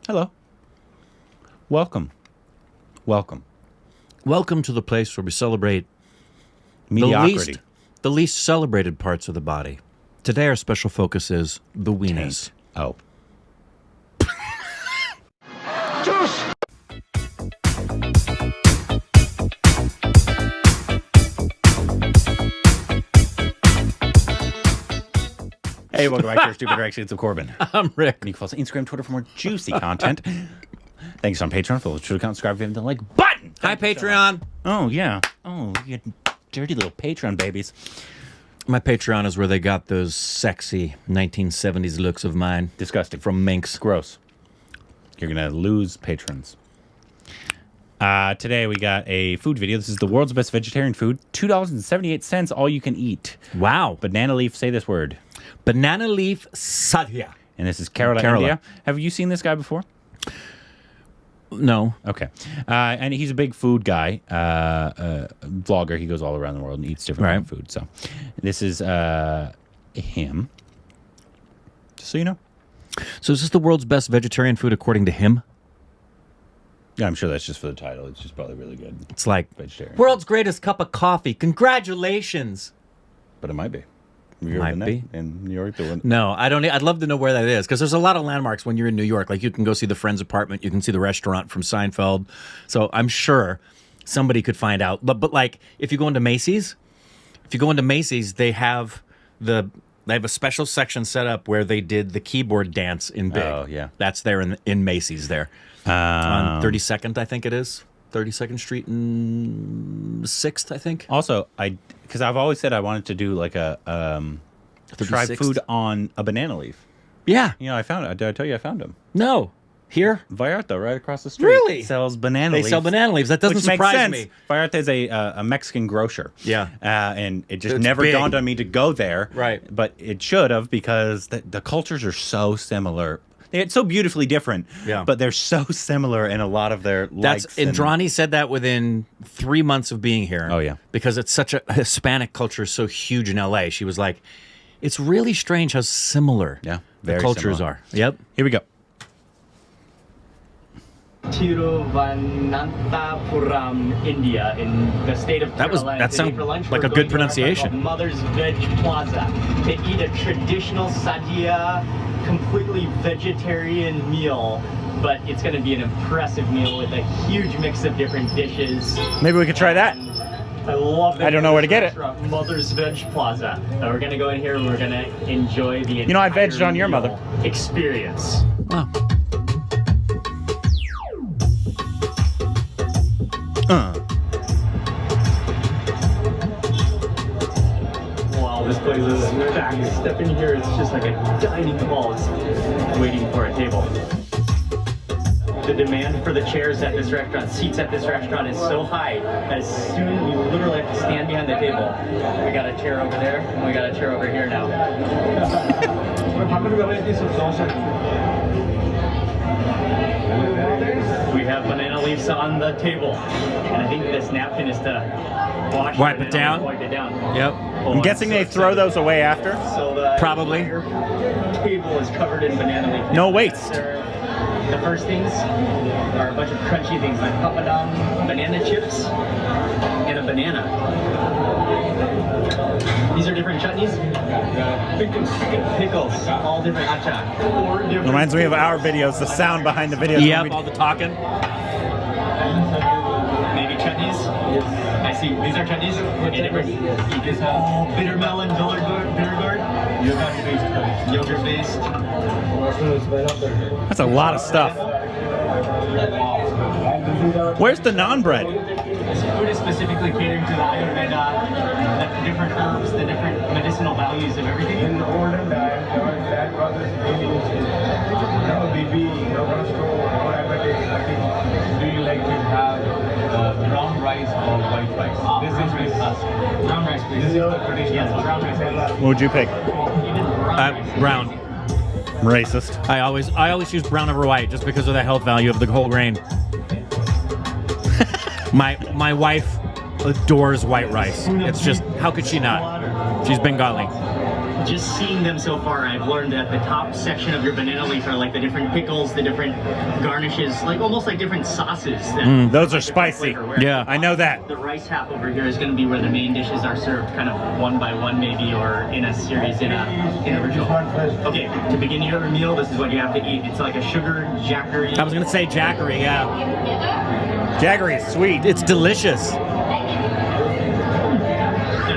Hello. Welcome. Welcome. Welcome to the place where we celebrate Mediocrity. the least celebrated parts of the body. Today our special focus is the weenus. Oh. Hey, welcome back to our Stupid Directions of Corbin. I'm Rick. And you can follow us on Instagram, Twitter for more juicy content. Thanks on Patreon. Follow the account, subscribe if you haven't done the like button. Hi, Patreon. Oh, yeah. Oh, you dirty little Patreon babies. My Patreon is where they got those sexy 1970s looks of mine. Disgusting. From Minx. Gross. You're going to lose patrons. Today we got a food video. This is the world's best vegetarian food. $2.78, all you can eat. Wow. Banana leaf, say this word. Banana leaf Sadhya. And this is Kerala, India. Have you seen this guy before? No. Okay. And he's a big food guy, vlogger. He goes all around the world and eats different kind of food. So this is him. Just so you know. So is this the world's best vegetarian food according to him? Yeah, I'm sure that's just for the title. It's just probably really good. It's like, vegetarian. World's greatest cup of coffee. Congratulations. But it might be. Might be. In New York. No, I don't. I'd love to know where that is because there's a lot of landmarks when you're in New York. Like you can go see the friend's apartment, you can see the restaurant from Seinfeld. So I'm sure somebody could find out. But like if you go into Macy's, they have a special section set up where they did the keyboard dance in Big. Oh yeah, that's there in Macy's there on 32nd, I think it is. 32nd Street and 6th, I think. Also, because I've always said I wanted to do like a try food on a banana leaf. Yeah. You know, I found it. Did I tell you I found them? No. Here? Vallarta, right across the street. Really? Sells banana leaves. They sell banana leaves. That doesn't surprise me. Vallarta is a Mexican grocer. Yeah. And it just never dawned on me to go there. Right. But it should have because the cultures are so similar. It's so beautifully different, but they're so similar in a lot of their likes. Indrani said that within 3 months of being here. Oh, yeah. Because it's such a Hispanic culture, so huge in L.A. She was like, it's really strange how similar the cultures are. Yep. Here we go. Tiruvananthapuram, India, in the state of Kerala. That sounds like a good pronunciation. Mother's Veg Plaza. They eat a traditional Sadhya, completely vegetarian meal, but it's going to be an impressive meal with a huge mix of different dishes. Maybe we could try that. I love that. I don't know where to get it. Mother's Veg Plaza. So we're going to go in here and we're going to enjoy the entire I vegged on your mother. Experience. Wow. Wow, this place is packed. Step in here, it's just like a dining hall waiting for a table. The demand for the chairs at this restaurant, seats at this restaurant is so high that as soon you literally have to stand behind the table. We got a chair over there, and we got a chair over here now. We have banana leaves on the table, and I think this napkin is to wipe it down. Wipe it down. Yep. I'm guessing they throw those away after. So the Probably. table is covered in banana leaf. No waste. The first things are a bunch of crunchy things like papadum, banana chips, and a banana. These are different chutneys. Pickles, all different achar. 4 different. Reminds me of our videos, the sound behind the videos. Yep, all the talking. Maybe chutneys. I see. These are chutneys. Bitter melon, bitter gourd. Yogurt based. That's a lot of stuff. Where's the naan bread? This food is specifically catering to the Ayurveda, the different herbs, the different medicinal values of everything. In the olden times, our grandfathers really used to, no BB, no cholesterol, no diabetes, nothing. Do you like to have brown rice or white rice? This is with us. Brown rice, please. This is the traditional. Yes, brown rice. What would you pick? Brown. Racist. I always use brown over white just because of the health value of the whole grain. My wife adores white rice. It's just, how could she not? She's Bengali. just seeing them so far, I've learned that the top section of your banana leaf are like the different pickles, the different garnishes, like almost like different sauces. That Those are spicy. flavor, Yeah. I know that. the rice half over here is going to be where the main dishes are served, kind of one by one maybe, or in a series in a ritual. Okay, to begin your meal, this is what you have to eat. It's like a sugar jackery. I was gonna say jackery. Yeah, Jaggery is sweet. it's delicious. It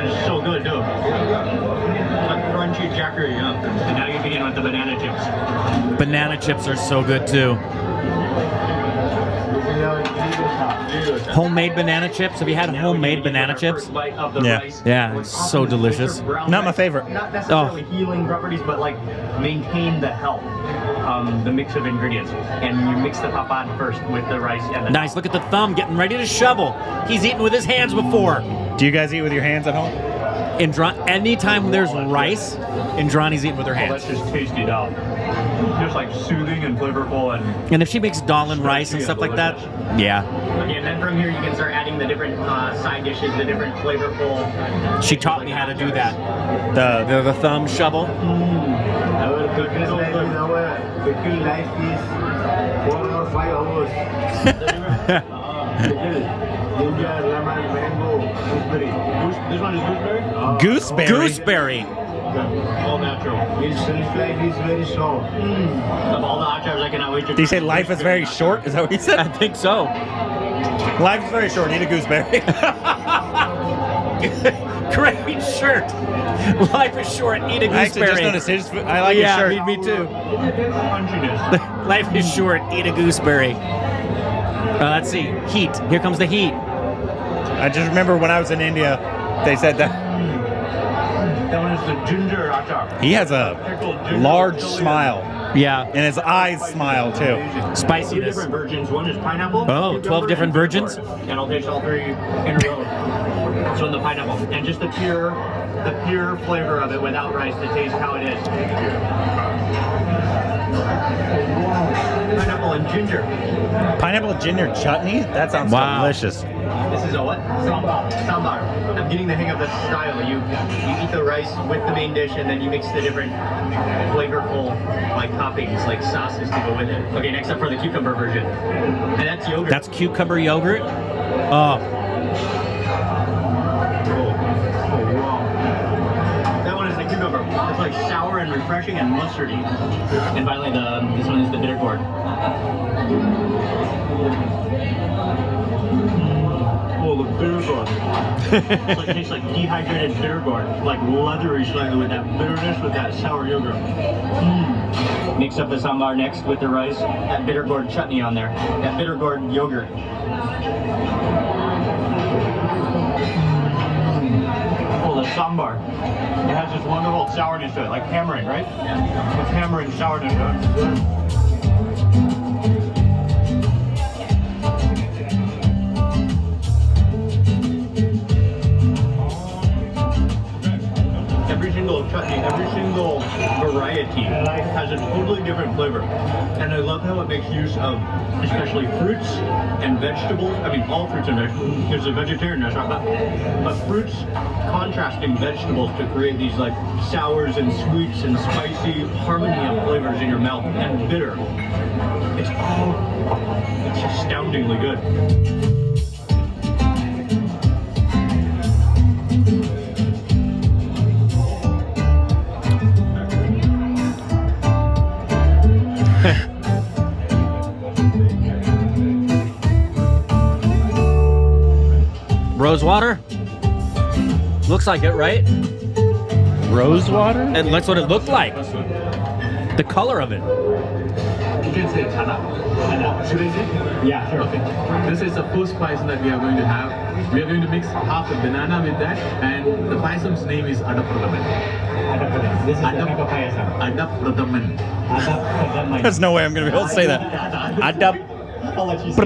is so good too. Like crunchy jackery, yeah. And now you begin with the banana chips. Banana chips are so good too. Homemade banana chips. Have you had Now homemade we're gonna banana get our chips? first bite of the Yeah. rice. Yeah, What it's often so is delicious. served brown Not my rice. favorite. Not necessarily healing properties, but like maintain the health. The mix of ingredients, and you mix the papad first with the rice and the Nice. Look at the thumb getting ready to shovel. He's eaten with his hands before. Do you guys eat with your hands at home? Anytime there's rice, Indrani's eating with her Oh, hands. that's just tasty dal. Just like soothing and flavorful and And if she makes dal and rice and stuff like that, yeah. okay, and then from here you can start adding the different side dishes, the different flavorful. She taught me how to do that. The The thumb shovel. Our fitness life is our cooking life is 4 or 5 hours. Ginger, lemon, mango, gooseberry. This one is gooseberry? gooseberry. Gooseberry. All natural. His shelf life is very short. Of all the achars, I cannot wait to. Did you say life is very short? Is that what you I said? think so. Life is very short. Eat a gooseberry. Great shirt. Life is short. Eat a I actually just gooseberry. noticed his. I like Yeah, his shirt. me too. Punchiness. Life is short. Eat a gooseberry. Let's see. Heat. Here comes the heat. I just remember when I was in India, they said that That one is the ginger achar. he has a Pickled ginger large chili. smile, Yeah. and his eyes smile too. Two Spiciness. different versions. One is pineapple. Oh, cucumber, 12 different and virgins? Ford. And I'll taste all three in a row. So in the pineapple, and just the pure flavor of it without rice to taste how it is. Pineapple and ginger. Pineapple ginger chutney? That sounds Wow. delicious. This is a what? Sambar. Sambar. I'm getting the hang of the style. You eat the rice with the main dish, and then you mix the different flavorful like toppings, like sauces to go with it. Okay, next up for the cucumber version, and that's yogurt. That's cucumber yogurt. Oh, Oh, wow. That one is the cucumber. It's like sour and refreshing and mustardy. And finally, this one is the bitter gourd. Oh, the bitter gourd. It tastes like dehydrated bitter gourd, like leathery slightly with that bitterness with that sour yogurt. Mix up the sambar next with the rice. That bitter gourd chutney on there. That bitter gourd yogurt. Oh, the sambar. It has this wonderful sourness to it, like tamarind, right? Yeah. With tamarind sourness to it. Every single chutney, every single variety has a totally different flavor. And I love how it makes use of especially fruits and vegetables. I mean, all fruits and vegetables. There's a vegetarian restaurant, but fruits contrasting vegetables to create these like sours and sweets and spicy harmony of flavors in your mouth and bitter. It's astoundingly good. rose water. Looks like it, right? Rose water? And that's what it looked like. The color of it. You can say chana. Should I say? Yeah, sure. Okay. This is the first spice that we are going to have. We are going to mix half the banana with that, and the paisam's name is Adapradaman. This is the type of payasam. Adapradaman. There's no way I'm going to be able to say that. Adap. I'll let you say. I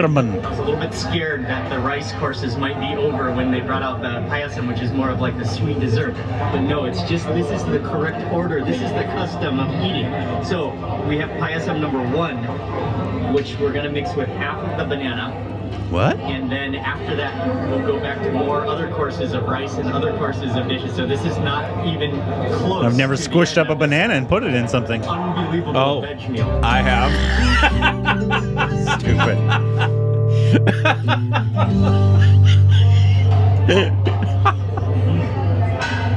was a little bit scared that the rice courses might be over when they brought out the payasam, which is more of like the sweet dessert. But no, it's just, this is the correct order. This is the custom of eating. So we have payasam number 1, which we're gonna mix with half of the banana, What? And then after that, we'll go back to more other courses of rice and other courses of dishes. So this is not even close. I've never to the squished end up a of this banana and put it in something. Unbelievable veg meal. I have. Stupid.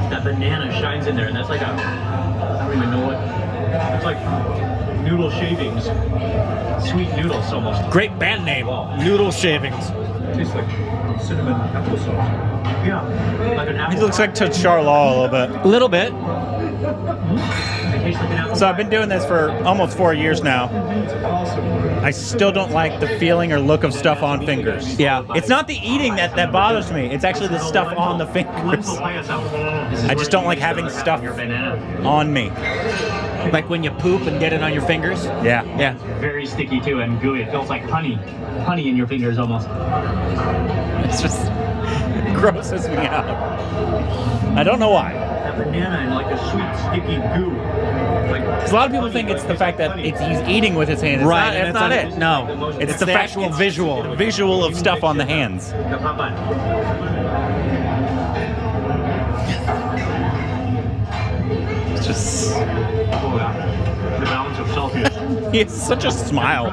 That banana shines in there, and that's like a, I don't even know what, it's like noodle shavings, sweet noodles almost. Great band name. Noodle shavings. Tastes like cinnamon applesauce. Yeah, like an apple He looks pie. like Charlaw a little bit. A little bit. It tastes like an apple So I've been doing this for almost 4 years now. It's awesome. I still don't like the feeling or look of stuff on fingers. Yeah. It's not the eating that bothers me. It's actually the stuff on the fingers I just don't like having stuff on me. Like when you poop and get it on your fingers. Yeah. Yeah. Very sticky too and gooey. It feels like honey in your fingers almost. It's just it grosses me out. I don't know why. That banana and like a sweet sticky goo. Like, 'Cause a lot of people think it's the fact that he's eating with his hands. It's Right, Not, and that's not it's it. no. It's the fact- actual it's visual. The visual of stuff on the hands. the papan. It's just Oh yeah. The balance of saltiness. he has such a smile.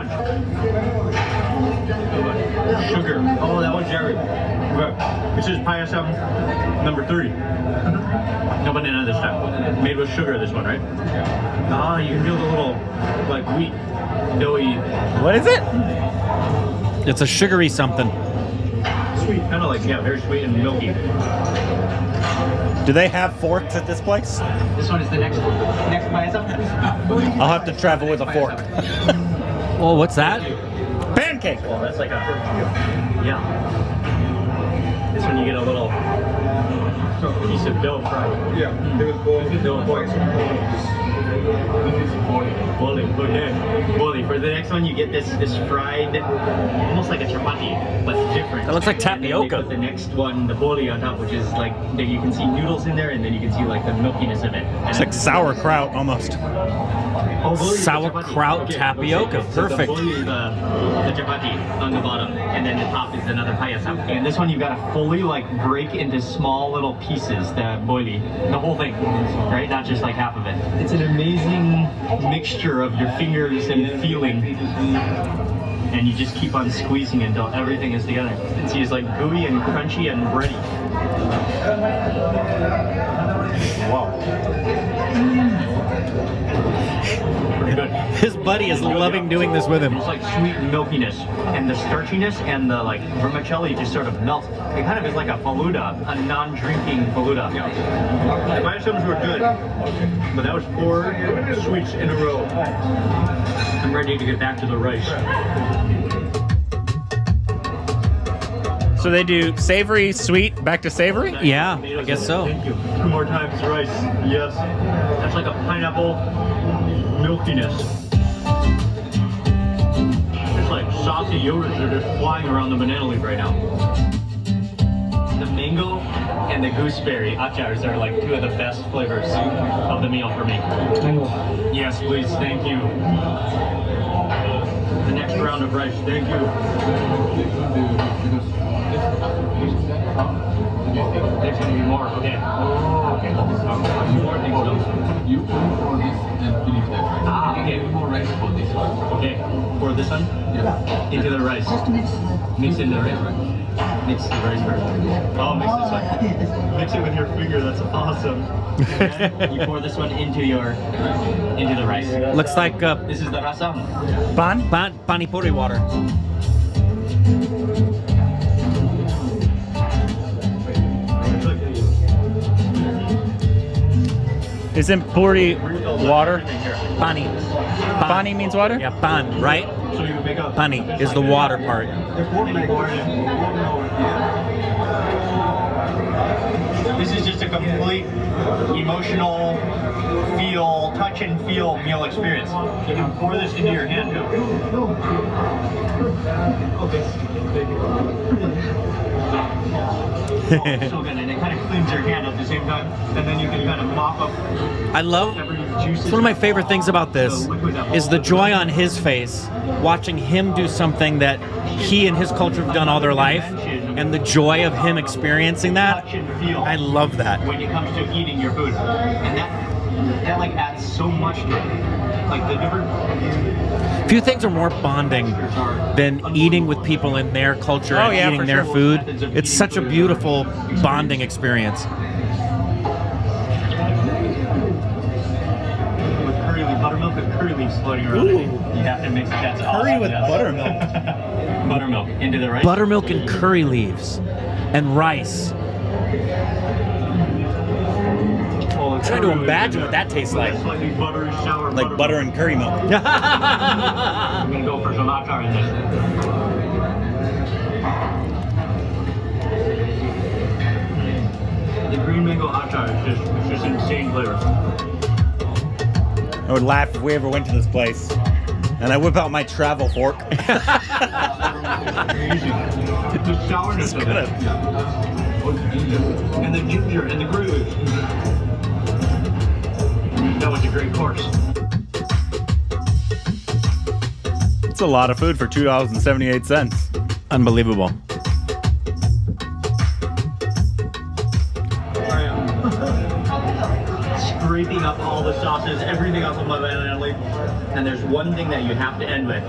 Sugar. Oh, that one's Jerry. Okay. This is payasam number 3. No banana this time. Made with sugar, this one, right? Ah, you can feel the little, like, wheat, doughy, What is it? It's a sugary something. sweet, kind of like, yeah, very sweet and milky. Do they have forks at this place? This one is the next payasam. I'll have to travel with a fork. Oh, what's that? Pancake. Well, that's like a, yeah. This one you get a little piece of dough fried. Yeah, they will go Dough boy. Boli, okay. Boli. For the next one, you get this fried, almost like a chapati, but different. That looks like And then tapioca. they put the next one, the boli on top, which is like you can see noodles in there, and then you can see like the milkiness of it. And It's like sauerkraut almost. Oh, boli is the Sauerkraut chapati. Okay, tapioca. okay. So Perfect. the boli is the chapati on the bottom, and then the top is another payasam. And this one you gotta fully like break into small little pieces, the boli, the whole thing, right? Not just like half of it. It's an amazing mixture of your fingers and feeling. And you just keep on squeezing until everything is together. And see, it's like gooey and crunchy and bready. Wow. Pretty good. His buddy is loving doing this with him. It's like sweet milkiness, and the starchiness and the like vermicelli just sort of melts. It kind of is like a faluda, a non-drinking faluda. The payasams were good, but that was 4 sweets in a row. I'm ready to get back to the rice. So they do savory, sweet, back to savory? Yeah, I guess so. Thank you. 2 more times rice. Yes. That's like a pineapple milkiness. It's like saucy yogurts are just flying around the banana leaf right now. The mango and the gooseberry achars are like 2 of the best flavors of the meal for me. Yes, please. Thank you. The next round of rice. Thank you. There's gonna be more. Okay. Oh, okay. More things though. You pour this and finish that rice. Ah, okay. More rice for this one. Okay. Pour this one Yeah. into the rice. Mix in the rice. Mix the rice first. Oh, mix this one. Mix it with your finger. That's awesome. And then you pour this one into the rice. Looks like This is the rasam. Ban? pani puri water. Isn't puri water? Pani. Pani means water? Yeah, pan, right? So you make a Pani is the water part. This is just a complete emotional touch and feel meal experience. You can pour this into your hand too. it's so good, and it kind of cleans your hand at the same time, and then you can kind of mop up I love. every juices. One of my favorite things about this is the joy on his face, watching him do something that he and his culture have done all their life, and the joy of him experiencing that. Touch and feel. I love that. When it comes to eating your food, and that like adds so much to it. Like the different Few things are more bonding than eating with people in their culture and yeah, eating for their sure. food. It's such a beautiful bonding experience. with curry leaf, buttermilk with curry leaves floating around. Ooh. You have to mix it. That's Curry awesome, with yes. buttermilk. Buttermilk into the rice. Buttermilk and curry leaves and rice. Oh, I'm trying to imagine what that tastes like. Slightly buttery, sour Like butter and curry milk. I'm gonna go for some achar in this. The green mango achar is just insane flavor. I would laugh if we ever went to this place and I whip out my travel fork. The sourness of it. And the ginger and the curry leaves. That was a great course. It's a lot of food for $2.78. Unbelievable. Scraping up all the sauces, everything off of my banana leaf. And there's one thing that you have to end with.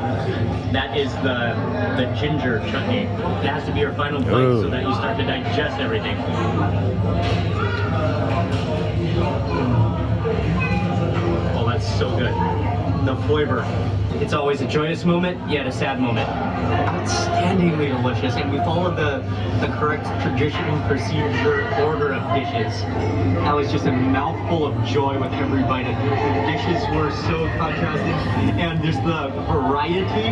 That is the ginger chutney. It has to be your final bite Ooh. so that you start to digest everything. Oh, that's so good. The flavor. It's always a joyous moment, yet a sad moment. Outstandingly delicious, and we followed the correct tradition, procedure, order of dishes. That was just a mouthful of joy with every bite. The dishes were so contrasting, and just the variety,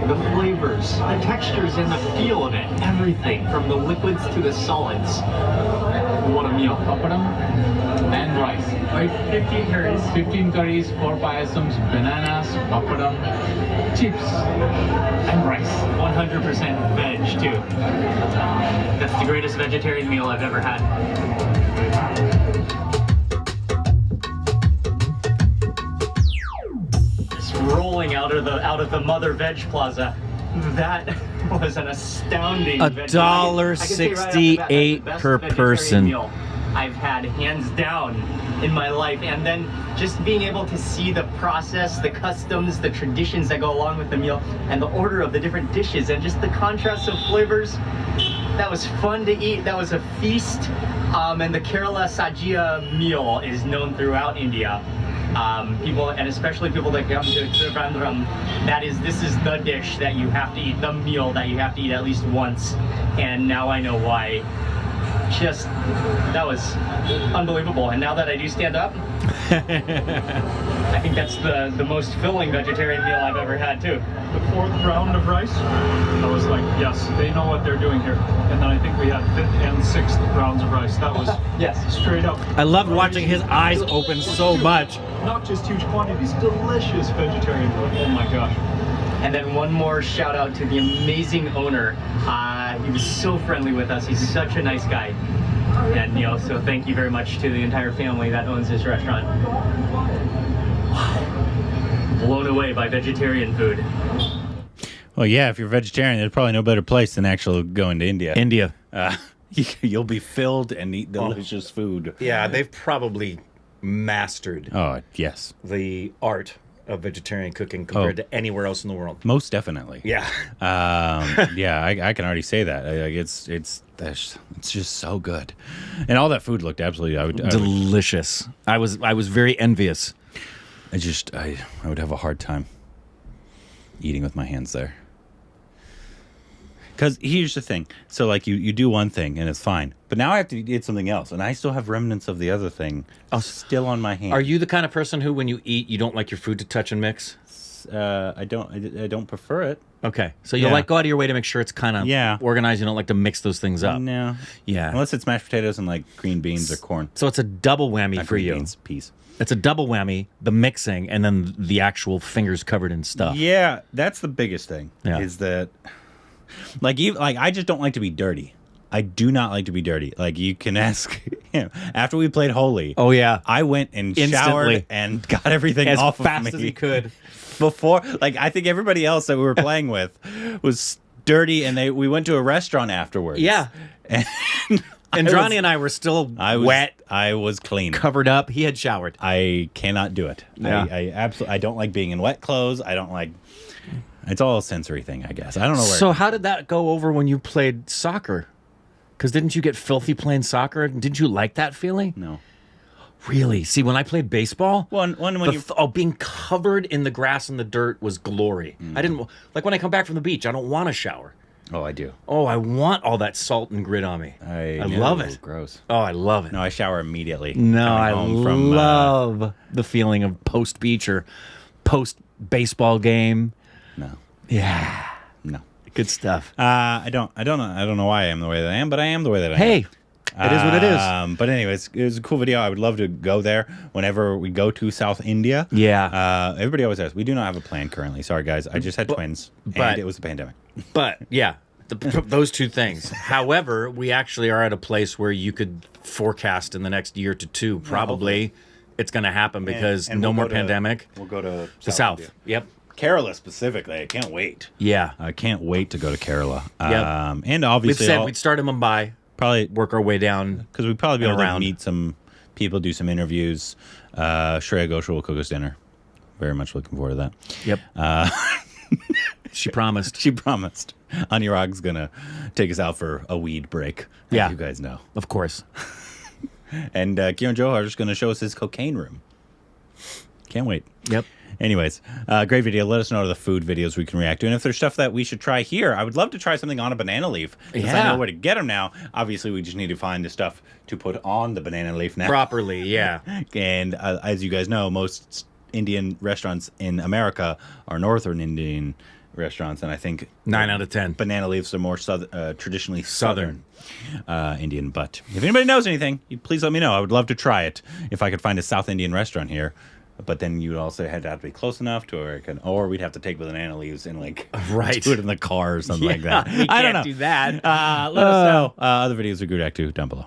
the flavors, the textures, and the feel of it. Everything from the liquids to the solids. What a meal. Papadam and rice. Right? 15 curries. 15 curries, 4 payasams, bananas, papadam, chips, and rice. 100% veg too. That's the greatest vegetarian meal I've ever had. Just rolling out of the Mother Veg Plaza. That was an astounding. $1.68 per person. Meal I've had hands down in my life, and then just being able to see the process, the customs, the traditions that go along with the meal, and the order of the different dishes, and just the contrast of flavors. That was fun to eat. That was a feast. And the Kerala Sadhya meal is known throughout India. People, and especially people that come to Trivandrum, this is the dish that you have to eat, the meal that you have to eat at least once. And now I know why. That was unbelievable. And now that I do stand up, I think that's the most filling vegetarian meal I've ever had too. The fourth round of rice, I was like, yes, they know what they're doing here. And then I think we had fifth and sixth rounds of rice. That was Yes. straight up. I loved watching his eyes open so much. Not just huge quantities, delicious vegetarian food. Oh my gosh. And then one more shout out to the amazing owner. He was so friendly with us. He's such a nice guy. And so thank you very much to the entire family that owns this restaurant. Wow. Blown away by vegetarian food. Well, yeah, if you're vegetarian, there's probably no better place than actually going to India. India. You'll be filled and eat delicious food. Yeah, they've probably mastered Oh, yes. the art of vegetarian cooking compared to anywhere else in the world. Most definitely. Yeah. Yeah, I can already say that. It's just so good, and all that food looked absolutely. I would Delicious. I was very envious. I would have a hard time eating with my hands there. Because here's the thing. So, like, you do one thing, and it's fine. But now I have to eat something else, and I still have remnants of the other thing still on my hand. Are you the kind of person who, when you eat, you don't like your food to touch and mix? I don't prefer it. Okay. So you'll Yeah. go out of your way to make sure it's kind of organized. You don't like to mix those things up. No. Yeah. Unless it's mashed potatoes and, like, green beans or corn. So it's a double whammy Not for green you. beans, peas. It's a double whammy, the mixing, and then the actual fingers covered in stuff. Yeah, that's the biggest thing. Yeah. Is that... I just don't like to be dirty. I do not like to be dirty. Like, you can ask him. After we played Holy, Oh, yeah. I went and showered Instantly. and got everything As off fast of me as he could. before. Like, I think everybody else that we were playing with was dirty, and we went to a restaurant afterwards. Yeah. And And Johnny and I were still wet, I was clean. covered up. He had showered. I cannot do it. Yeah. I absolutely. I don't like being in wet clothes. I don't like. It's all a sensory thing, I guess. I don't know where. So how did that go over when you played soccer? Because didn't you get filthy playing soccer? Didn't you like that feeling? No. Really? See, when I played baseball, When you being covered in the grass and the dirt was glory. I didn't like when I come back from the beach. I don't want to shower. Oh, I do. Oh, I want all that salt and grit on me. I love it. Gross. Oh, I love it. No, I shower immediately. No, coming I home from, love the feeling of post beach or post baseball game. No. Yeah, No. good stuff. I don't know why I am the way that I am, but I am the way that I am. Hey, it is what it is. But anyways, it was a cool video. I would love to go there whenever we go to South India. Yeah. Everybody always asks. We do not have a plan currently. Sorry, guys. I just had twins, but- and it was a pandemic. But yeah, those two things. However, we actually are at a place where you could forecast in the next year to two, probably it's going to happen because And no we'll more go to- pandemic. We'll go to The South. India. Yep. Kerala specifically. I can't wait. Yeah. I can't wait to go to Kerala. Yep. And We've obviously, said we'd start in Mumbai, probably work our way down. because we'd probably be and able to around. meet some people, do some interviews. Shreya Ghoshal will cook us dinner. Very much looking forward to that. Yep. She promised. She promised. Anurag's gonna take us out for a weed break. As Yeah. you guys know. Of course. And Kieran Johar is gonna show us his cocaine room. Can't wait. Yep. Anyways, great video. Let us know the food videos we can react to. And if there's stuff that we should try here, I would love to try something on a banana leaf. Because I Yeah. know where to get them now. Obviously, we just need to find the stuff to put on the banana leaf now. Properly, yeah. And as you guys know, most Indian restaurants in America are Northern Indian restaurants. And I think 9 out of 10. banana leaves are more traditionally Southern Indian. But if anybody knows anything, please let me know. I would love to try it if I could find a South Indian restaurant here. But then you'd also have to be close enough to where it can, or we'd have to take the banana leaves and like Right. do it in the car or something like that. We I don't can't know. do that. Let us know other videos we could react to down below.